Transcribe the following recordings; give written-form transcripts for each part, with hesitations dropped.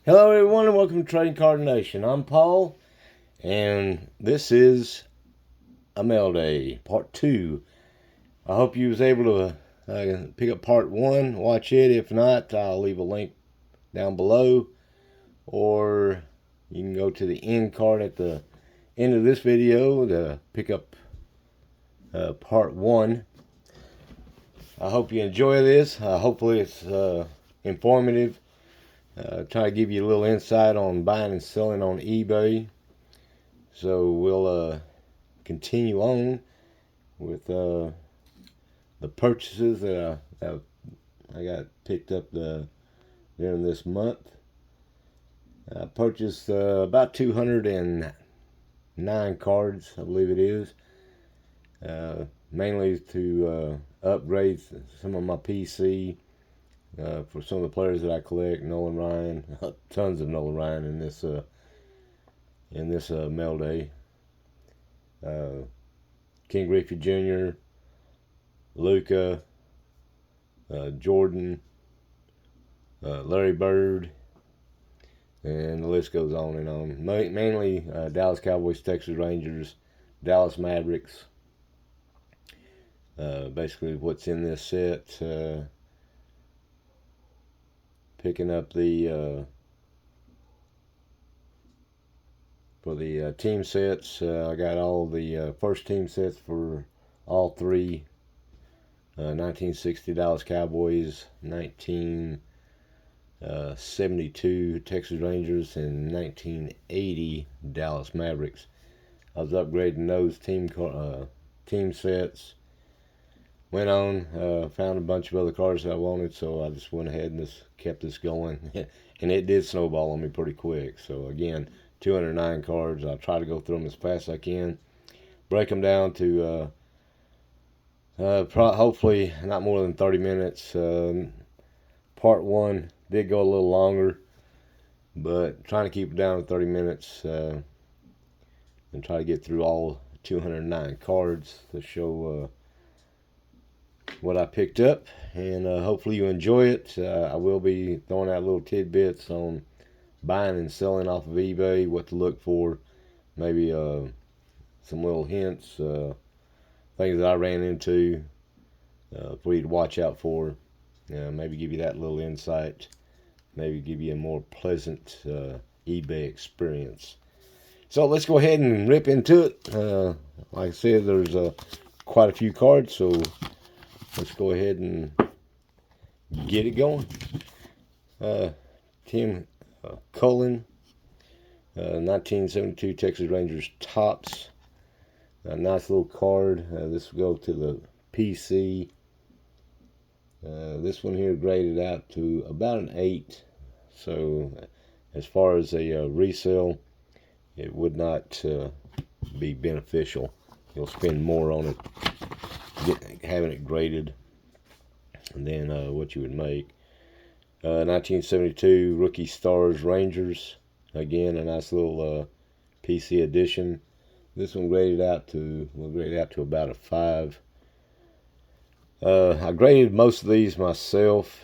Hello everyone and welcome to Trading Card Nation. I'm Paul and this is a mail day, part 2. I hope you was able to pick up part 1, watch it. If not, I'll leave a link down below, or you can go to the end card at the end of this video to pick up part 1. I hope you enjoy this. Hopefully it's informative. Try to give you a little insight on buying and selling on eBay. So we'll continue on with the purchases that I got picked up during this month. I purchased about 209 cards, I believe it is, mainly to upgrade some of my PC. For some of the players that I collect, Nolan Ryan, tons of Nolan Ryan in this mail day. King Griffey Jr., Luka, Jordan, Larry Bird, and the list goes on and on. Mainly Dallas Cowboys, Texas Rangers, Dallas Mavericks. Basically what's in this set. Picking up the for the team sets. I got all the first team sets for all three. 1960 Dallas Cowboys, 1972 Texas Rangers, and 1980 Dallas Mavericks. I was upgrading those team sets. Went on, found a bunch of other cards that I wanted, so I just went ahead and just kept this going. And it did snowball on me pretty quick. So again, 209 cards. I'll try to go through them as fast as I can. Break them down to hopefully not more than 30 minutes. Part 1 did go a little longer, but trying to keep it down to 30 minutes and try to get through all 209 cards to show what I picked up, and hopefully you enjoy it. I will be throwing out little tidbits on buying and selling off of eBay, what to look for, maybe some little hints, things that I ran into for you to watch out for. Maybe give you that little insight, maybe give you a more pleasant eBay experience. So let's go ahead and rip into it. Like I said, there's quite a few cards, so let's go ahead and get it going. Tim Cullen, 1972 Texas Rangers Topps. A nice little card. This will go to the PC. This one here graded out to about an 8. So as far as a resale, it would not be beneficial. You'll spend more on it having it graded than what you would make. 1972 Rookie Stars Rangers. Again, a nice little PC edition. This one graded out to about a 5. I graded most of these myself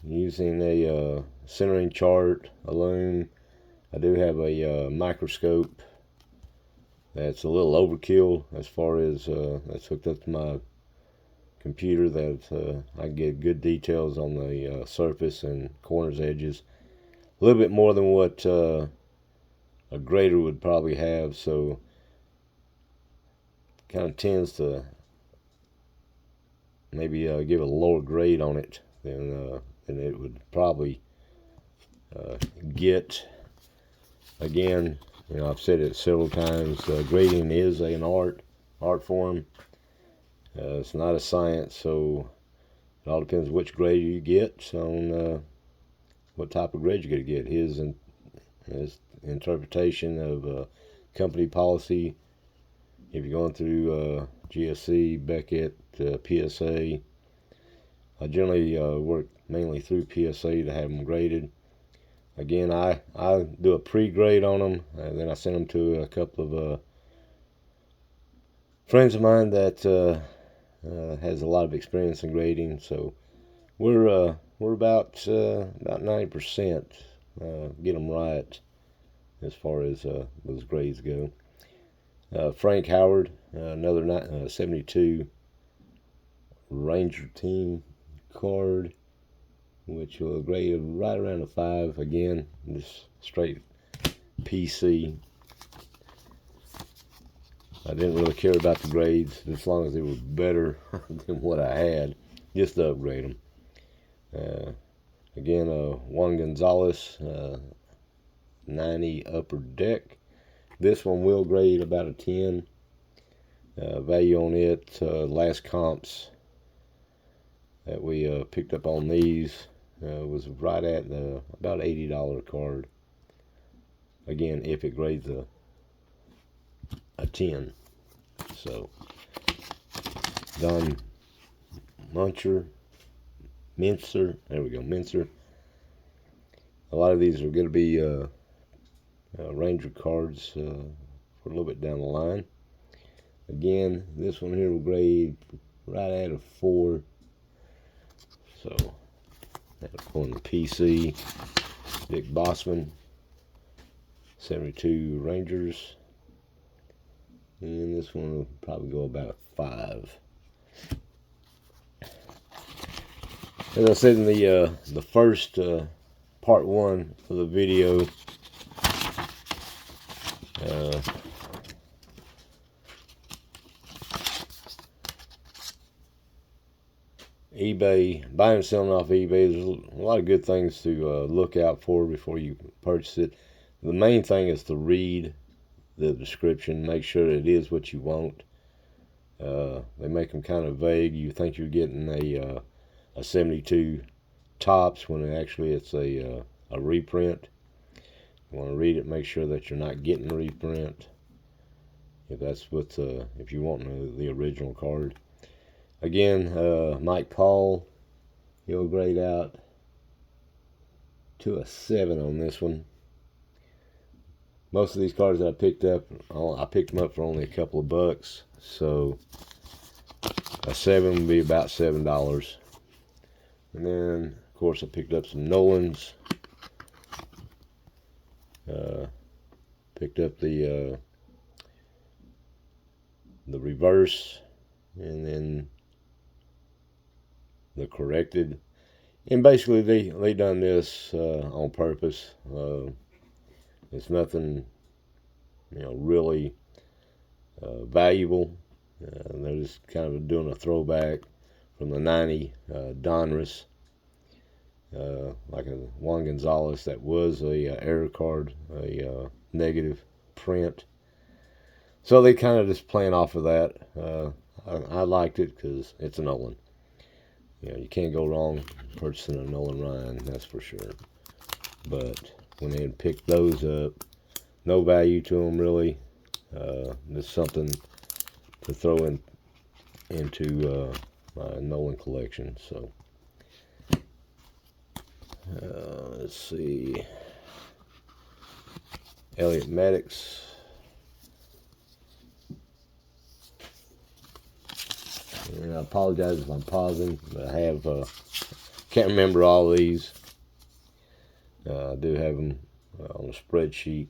using a centering chart, a loom. I do have a microscope that's a little overkill as far as that's hooked up to my computer, that I can get good details on the surface and corners, edges. A little bit more than what a grader would probably have, so kind of tends to maybe give a lower grade on it than it would probably get. Again, you know, I've said it several times, grading is an art form. It's not a science, so it all depends which grade you get on what type of grade you're going to get. His interpretation of company policy, if you're going through GSC, Beckett, PSA. I generally work mainly through PSA to have them graded. Again, I do a pre-grade on them, and then I send them to a couple of friends of mine that has a lot of experience in grading. So we're we're about 90%. Get them right as far as those grades go. Frank Howard, another 72 Ranger team card, which will grade right around a 5. Again, just straight PC. I didn't really care about the grades as long as they were better than what I had, just to upgrade them. Again, Juan Gonzalez, 90 upper deck. This one will grade about a 10. Value on it, last comps that we picked up on these was right at about $80 card. Again, if it grades a 10. So, Don Mincer, there we go, Mincer. A lot of these are going to be Ranger cards for a little bit down the line. Again, this one here will grade right at a 4. So, that'll go in the PC. Dick Bossman, 72 Rangers. And this one will probably go about a 5. As I said in the first part 1 of the video, eBay, buying and selling off eBay, there's a lot of good things to look out for before you purchase it. The main thing is to read the description, make sure that it is what you want. They make them kind of vague. You think you're getting a 72 Topps when actually it's a reprint. You want to read it, make sure that you're not getting a reprint. If that's what if you want the original card. Again, Mike Paul, he'll grade out to a 7 on this one. Most of these cards that I picked up, I picked them up for only a couple of bucks. So a 7 would be about $7. And then, of course, I picked up some Nolans. Picked up the reverse, and then the corrected. And basically, they done this on purpose. It's nothing, really valuable. They're just kind of doing a throwback from the 90 Donruss, like a Juan Gonzalez that was a error card, a negative print. So they kind of just playing off of that. I liked it because it's a Nolan. You can't go wrong purchasing a Nolan Ryan, that's for sure. But when they picked those up, no value to them really. Just something to throw into my Nolan collection. So let's see, Elliot Maddox. And I apologize if I'm pausing, but I have can't remember all of these. I do have them on a spreadsheet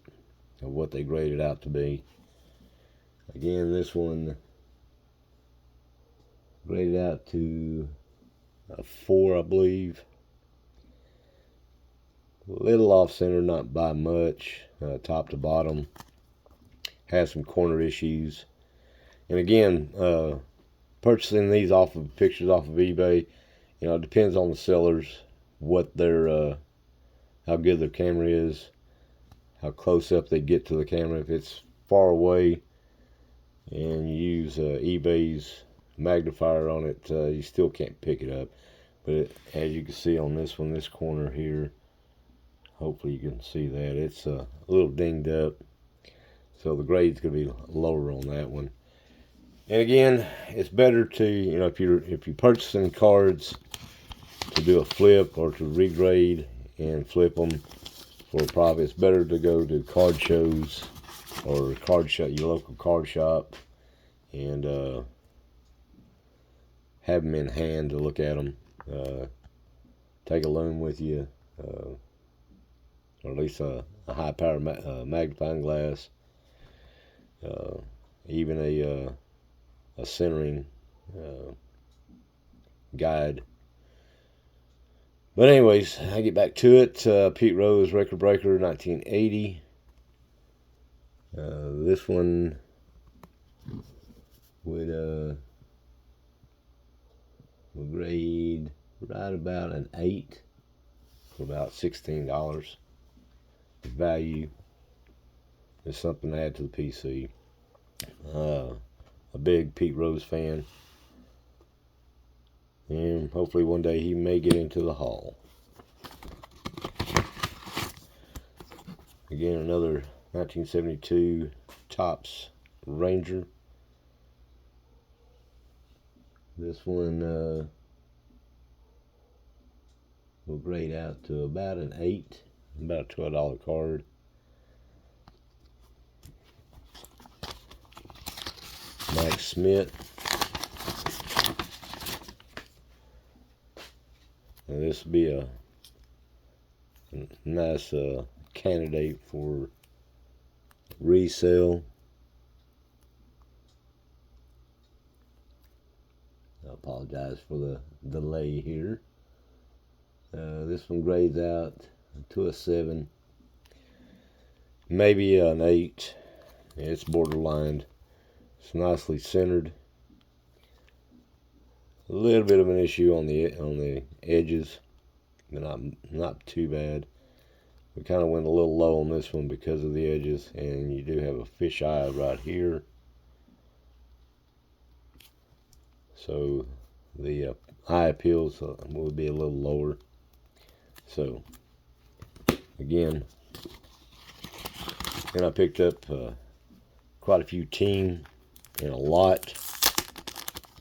of what they graded out to be. Again, this one graded out to a 4, I believe. A little off center, not by much, top to bottom. Has some corner issues. And again, purchasing these off of pictures off of eBay, it depends on the sellers, what their how good their camera is, how close up they get to the camera. If it's far away and you use eBay's magnifier on it, you still can't pick it up. But as you can see on this one, this corner here, hopefully you can see that it's a little dinged up, so the grade's going to be lower on that one. And again, it's better to, if you're purchasing cards to do a flip or to regrade and flip them for a profit, it's better to go to card shows or your local card shop, and have them in hand to look at them. take a loom with you, or at least a high power magnifying glass, even a centering guide. But anyways, I get back to it. Pete Rose Record Breaker 1980. This one would grade right about an 8 for about $16. The value is something to add to the PC. A big Pete Rose fan, and hopefully one day he may get into the Hall. Again, another 1972 Topps Ranger. This one will grade out to about an 8, about a $12 card. Mike Smith. And this will be a nice candidate for resale. I apologize for the delay here. This one grades out to a 7, maybe an 8. It's borderline. It's nicely centered. A little bit of an issue on the edges, but not too bad. We kind of went a little low on this one because of the edges, and you do have a fisheye right here. So the eye appeals will be a little lower. So again, and I picked up quite a few team and a lot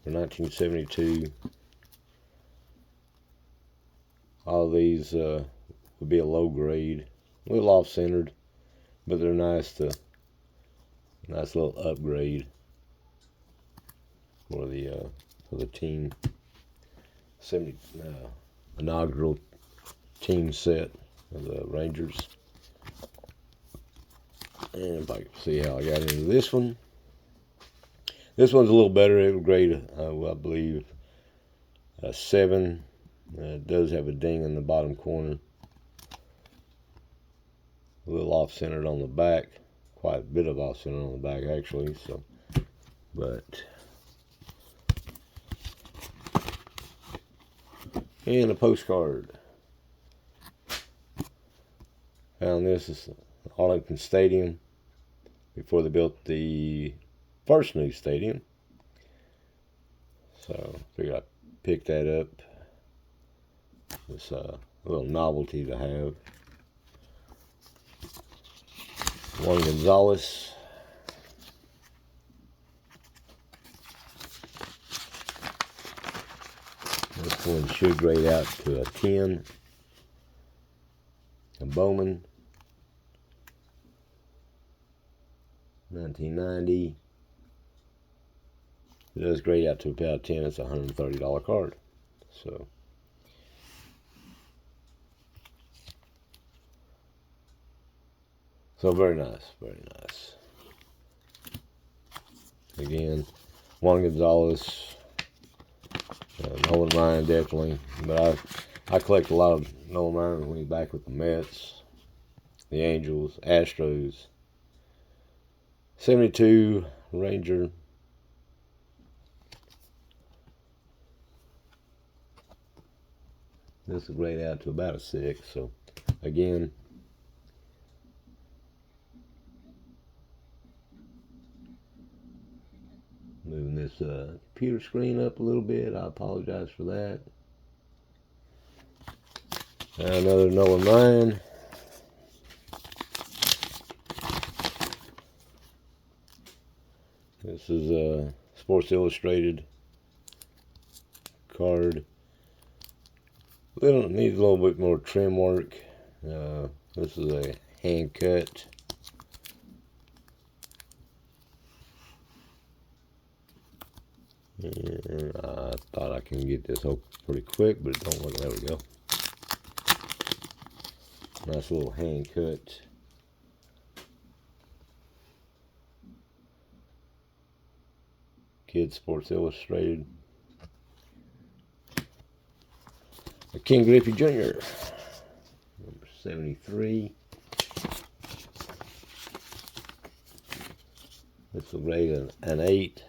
for 1972. All of these would be a low grade, a little off centered, but they're nice little upgrade for the team 70 inaugural team set of the Rangers. And if I can see how I got into this one. This one's a little better. It would grade, I believe, a 7. It does have a ding in the bottom corner. A little off-centered on the back. Quite a bit of off-centered on the back, actually. So, but, and a postcard. Found this is Arlington Stadium before they built the first new stadium. So figured I'd pick that up. It's a little novelty to have. Juan Gonzalez. This one should grade out to a 10. A Bowman. 1990. It does grade out to about 10. It's a $130 card. So very nice, very nice. Again, Juan Gonzalez, Nolan Ryan definitely, but I collect a lot of Nolan Ryan when he's back with the Mets, the Angels, Astros. 72 Ranger. This will grade out to about a 6. So again, moving this computer screen up a little bit. I apologize for that. Another Nolan Ryan. This is a Sports Illustrated card. Needs a little bit more trim work. This is a hand cut. And I thought I can get this open pretty quick, but it don't look. There we go. Nice little hand cut. Kids Sports Illustrated. A King Griffey Jr. Number 73. This will rate an 8.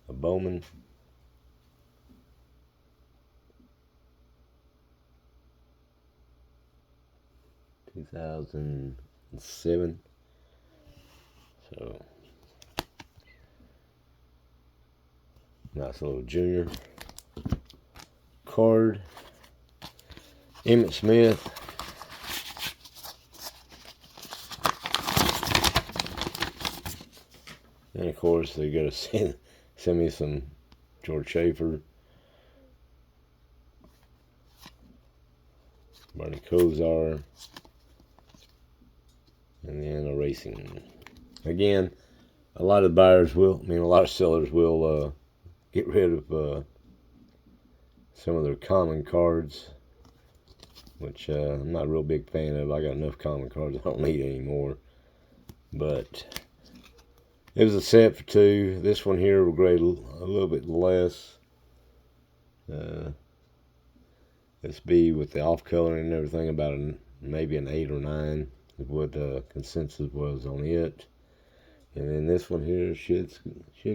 A Bowman. (2007). So nice little junior card. Emmitt Smith. And of course they gotta send me some George Schaefer, Bernie Kosar, and then a racing. Again, a lot of buyers will, a lot of sellers will get rid of some of their common cards, which I'm not a real big fan of. I got enough common cards I don't need anymore. But it was a set for 2. This one here will grade a little bit less. This be with the off coloring and everything about maybe an 8 or 9 is what consensus was on it. And then this one here should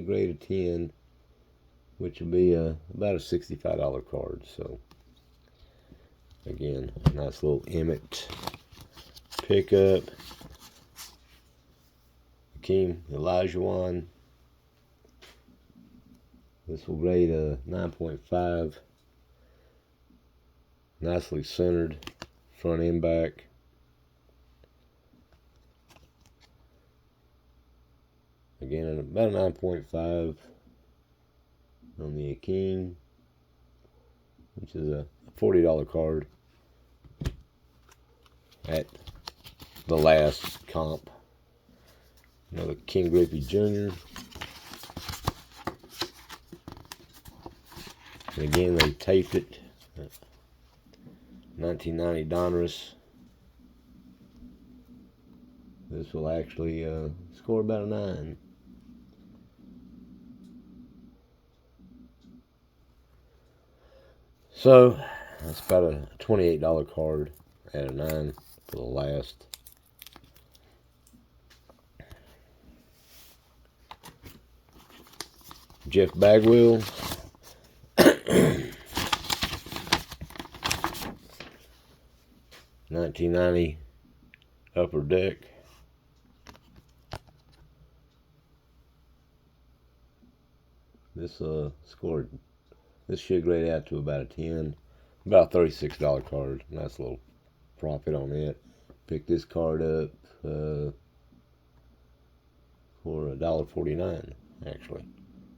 grade a 10, which will be about a $65 card. So again, a nice little Emmitt pickup. Hakeem Olajuwon. This will grade a 9.5. Nicely centered, front and back. Again, about a 9.5 on the Hakeem, which is a $40 card at the last comp. Another King Griffey Jr. And again, they taped it. 1990 Donruss. This will actually score about a 9. So that's about a $28 card at a 9 for the last. Jeff Bagwell. 1990 Upper Deck. This scored. This should grade out to about a 10. About a $36 card. Nice little profit on it. Picked this card up for $1.49 actually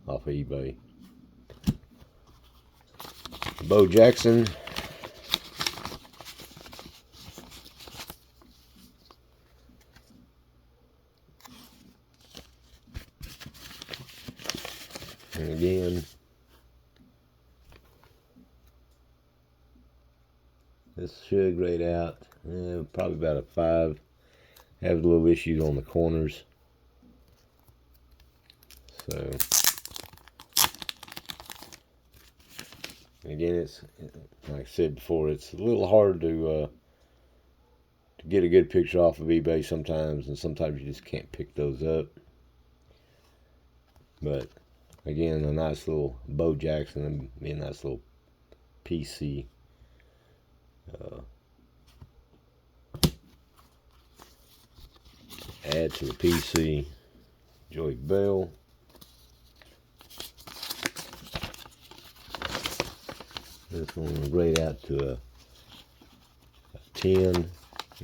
off of eBay. Bo Jackson. And again, this should grade out probably about a 5. Have a little issues on the corners. So again, it's like I said before, it's a little hard to get a good picture off of eBay sometimes, and sometimes you just can't pick those up. But again, a nice little Bo Jackson and be a nice little PC. Add to the PC. Joey Bell. This one will grade out to a 10.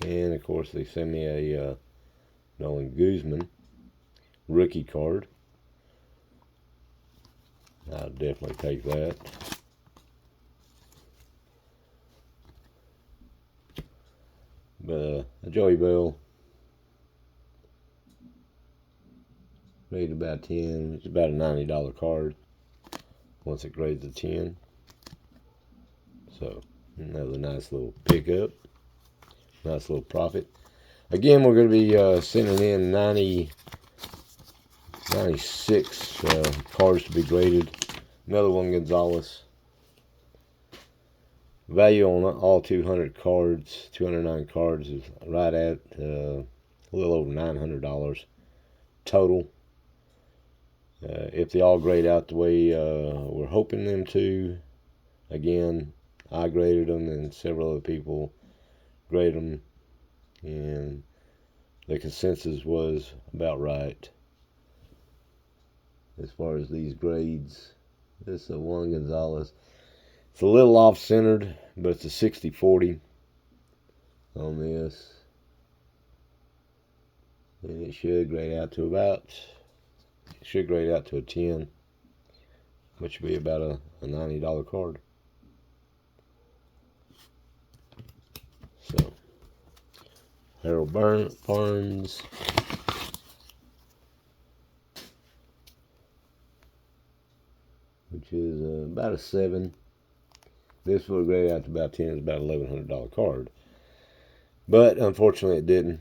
And of course they sent me a Nolan Guzman rookie card. I'll definitely take that. But a Joey Bell, rated about 10. It's about a $90 card once it grades a 10. So Another nice little pickup. Nice little profit. Again, we're going to be sending in 96 cards to be graded. Another one, Gonzalez. Value on all 209 cards is right at a little over $900 total. If they all grade out the way we're hoping them to, again, I graded them and several other people graded them, and the consensus was about right as far as these grades. This is a Juan Gonzalez. It's a little off-centered, but it's a 60-40 on this. And it should grade out to a 10, which would be about a $90 card. So, Harold Barnes. Which is about a 7. This will grade out to about 10. It's about $1,100 card. But unfortunately it didn't.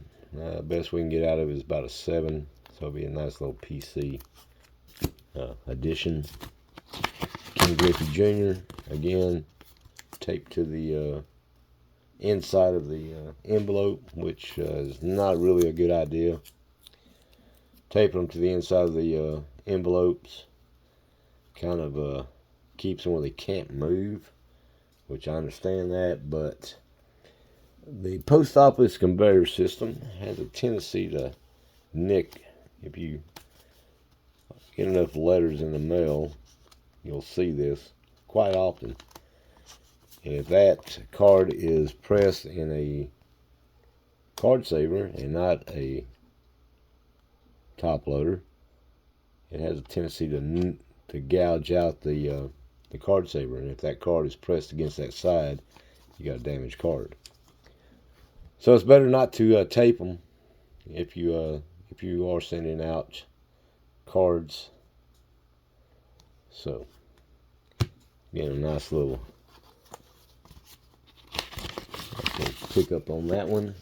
Best we can get out of it is about a 7. So it'll be a nice little PC addition. Ken Griffey Jr. Again, taped to the inside of the envelope, which is not really a good idea. Taping them to the inside of the envelopes kind of keeps them where they can't move, which I understand that, but the post office conveyor system has a tendency to nick. If you get enough letters in the mail, you'll see this quite often. And if that card is pressed in a card saver and not a top loader, it has a tendency to gouge out the card saver. And if that card is pressed against that side, you got a damaged card. So it's better not to tape them if you are sending out cards. So again, a nice little pick up on that one.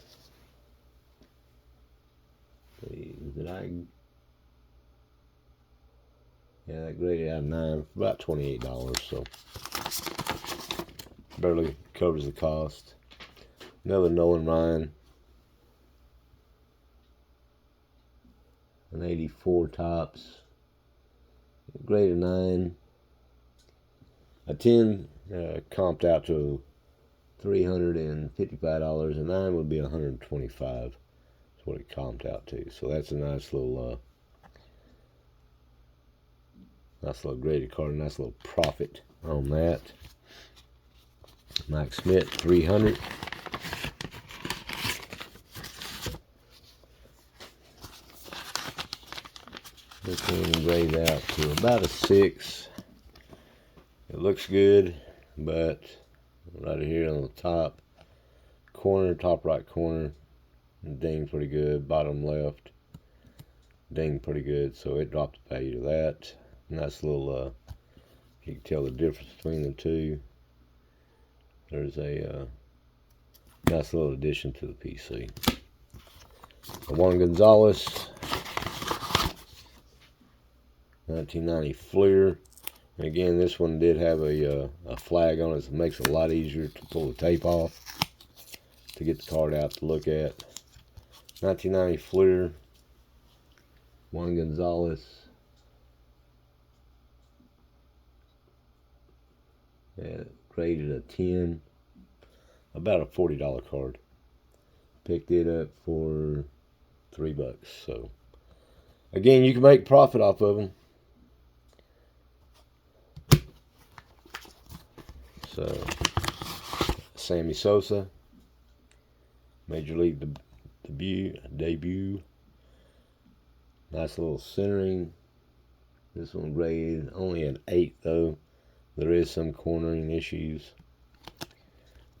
Yeah, that graded out of 9 for about $28, so barely covers the cost. Another Nolan Ryan, an 84 tops, graded 9. A 10 comped out to $355. A 9 would be $125. That's what it comped out to. So that's a nice little graded card, nice little profit on that. Mike Smith, 300. This one grades out to about a 6. It looks good, but right here on the top right corner, dinged pretty good. Bottom left, dinged pretty good, so it dropped the value to that. Nice little, you can tell the difference between the two. There's a nice little addition to the PC. Juan Gonzalez, 1990 Fleer. Again, this one did have a flag on it, so it makes it a lot easier to pull the tape off to get the card out to look at. 1990 Fleer, Juan Gonzalez. Yeah, graded a 10, about a $40 card. Picked it up for $3. So again, you can make profit off of them. So Sammy Sosa, Major League debut. Nice little centering. This one graded only an 8 though. There is some cornering issues.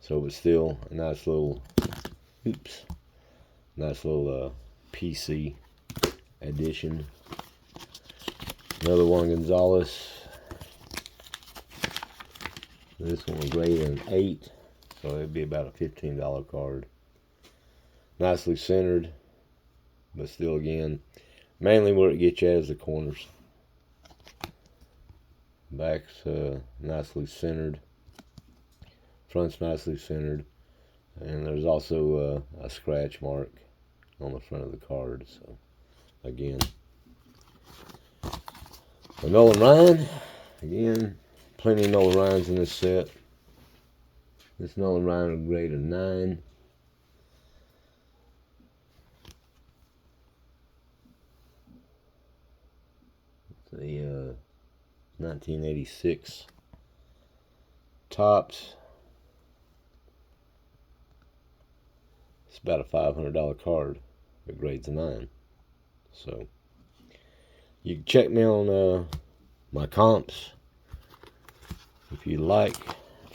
So it's still a nice little, PC addition. Another one, Gonzalez. This one graded an 8. So it'd be about a $15 card. Nicely centered, but still, again, mainly where it gets you at is the corners. Back's nicely centered. Front's nicely centered. And there's also a scratch mark on the front of the card. So, again, a Nolan Ryan. Again, plenty of Nolan Ryans in this set. This Nolan Ryan will grade a 9. The 1986 Topps. It's about a $500 card. It grades a 9. So you can check me on my comps if you like.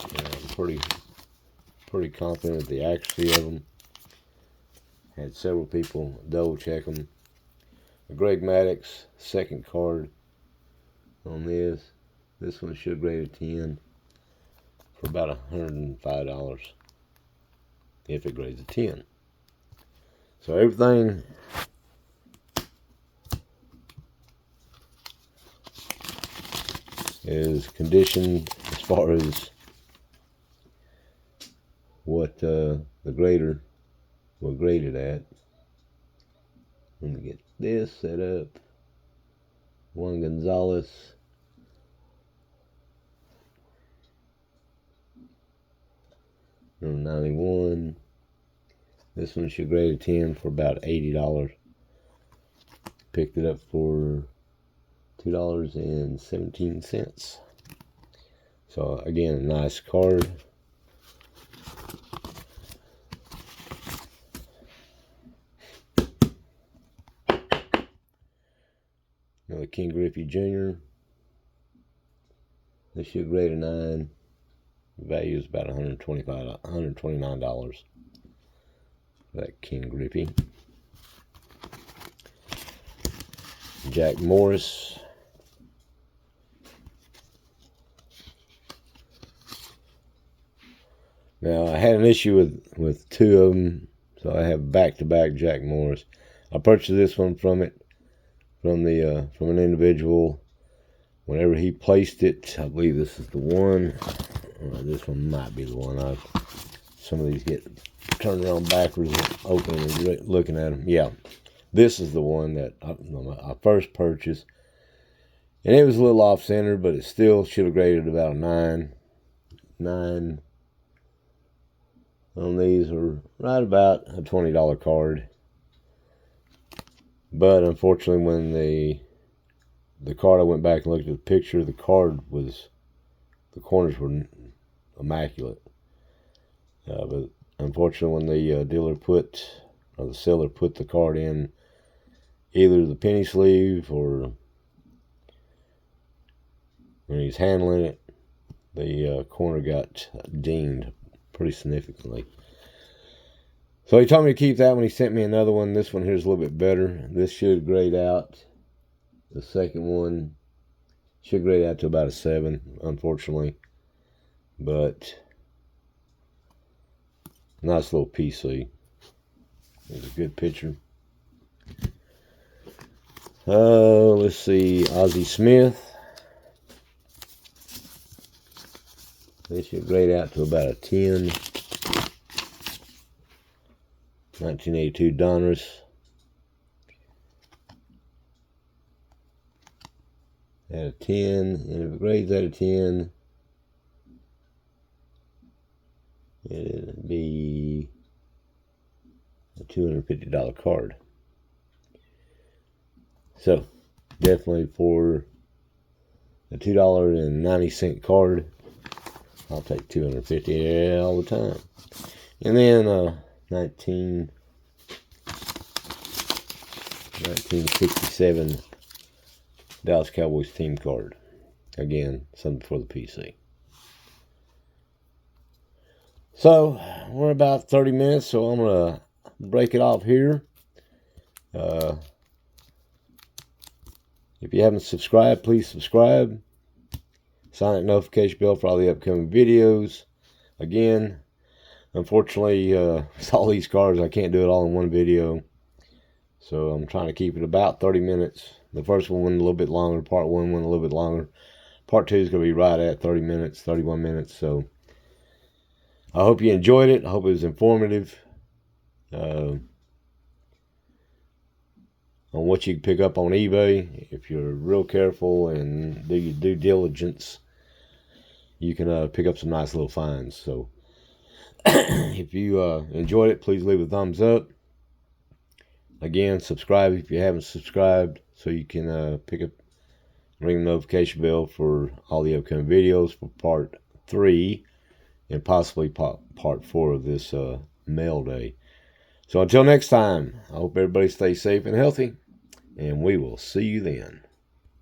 I'm pretty confident of the accuracy of them. Had several people double check them. Greg Maddux, second card on this. This one should grade a 10 for about $105 if it grades a 10. So everything is conditioned as far as what the grader will grade it at. Let me get this set up. Juan Gonzalez. Number 91. This one should grade a 10 for about $80. Picked it up for $2.17. So again, a nice card. Another King Griffey Jr. This should grade a 9. The value is about $129 for that King Griffey. Jack Morris. Now, I had an issue with two of them, so I have back-to-back Jack Morris. I purchased this one from an individual. Whenever he placed it, I believe this is the one. This one might be the one. Some of these get turned around backwards and open and looking at them. Yeah, this is the one that I first purchased. And it was a little off-center, but it still should have graded about a 9. 9 on these were right about a $20 card. But unfortunately, when the card, I went back and looked at the picture, the corners were immaculate. But unfortunately, when the the seller put the card in either the penny sleeve or when he's handling it, the corner got dinged pretty significantly. So he told me to keep that one. He sent me another one. This one here is a little bit better. This should grade out. The second one should grade out to about a 7, unfortunately. But nice little PC. It's a good picture. Let's see. Ozzie Smith. They should grade out to about a 10. 1982 Donruss. At a 10. And if it grades at a 10, it'd be a $250 card. So, definitely for a $2.90 card, I'll take $250 all the time. And then 1967 Dallas Cowboys team card. Again, something for the PC. So, we're about 30 minutes, so I'm going to break it off here. If you haven't subscribed, please subscribe. Sign that notification bell for all the upcoming videos. Again, Unfortunately, with all these cars, I can't do it all in one video. So I'm trying to keep it about 30 minutes. The first one went a little bit longer. Part 1 went a little bit longer. Part 2 is going to be right at 30 minutes, 31 minutes. So I hope you enjoyed it. I hope it was informative on what you can pick up on eBay. If you're real careful and do your due diligence, you can pick up some nice little finds. So if you enjoyed it, please leave a thumbs up. Again, subscribe if you haven't subscribed, so you can ring the notification bell for all the upcoming videos for part 3 and possibly part 4 of this mail day. So until next time, I hope everybody stays safe and healthy, and we will see you then.